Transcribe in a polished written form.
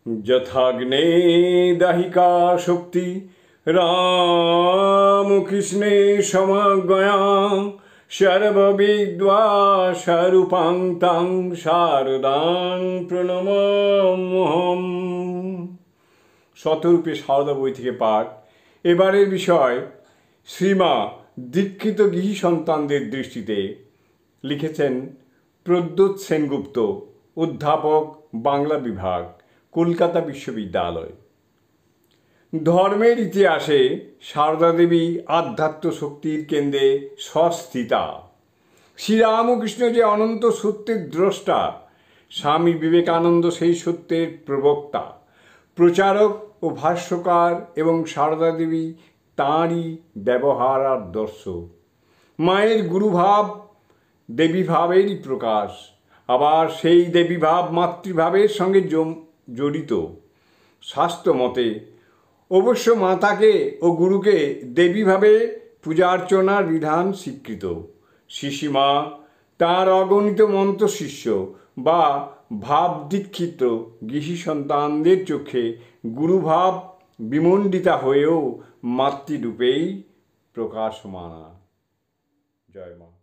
যথাগ্নে দাহিকা শক্তি রামকৃষ্ণে সমজ্ঞয়া সর্ববিদ্যা স্বরূপাং তাং শারদাং প্রণমাম্যহম। শতরূপে সারদা বই থেকে পাঠ। এবারের বিষয় শ্রীমা দীক্ষিত গৃহী সন্তানদের দৃষ্টিতে। লিখেছেন প্রদ্যোৎ সেনগুপ্ত, অধ্যাপক, বাংলা বিভাগ, কলকাতা বিশ্ববিদ্যালয়। ধর্মের ইতিহাসে সারদা দেবী আধ্যাত্ম শক্তির কেন্দ্রে স্বস্থিতা। শ্রীরামকৃষ্ণ যে অনন্ত সত্যের দ্রষ্টা, স্বামী বিবেকানন্দ সেই সত্যের প্রবক্তা, প্রচারক ও ভাষ্যকার, এবং সারদা দেবী তাঁরই ব্যবহার আদর্শ। মায়ের গুরুভাব দেবীভাবেরই প্রকাশ, আবার সেই দেবীভাব মাতৃভাবের সঙ্গে জড়িত। শাস্ত্র মতে অবশ্য মাতাকে ও গুরুকে দেবীভাবে পূজার্চনার বিধান স্বীকৃত। শিশিমা তাঁর অগণিত মন্ত্রশিষ্য বা ভাবদীক্ষিত গৃহী সন্তানদের চোখে গুরুভাব বিমণ্ডিতা হয়েও মাতৃরূপেই প্রকাশমানা। জয় মা।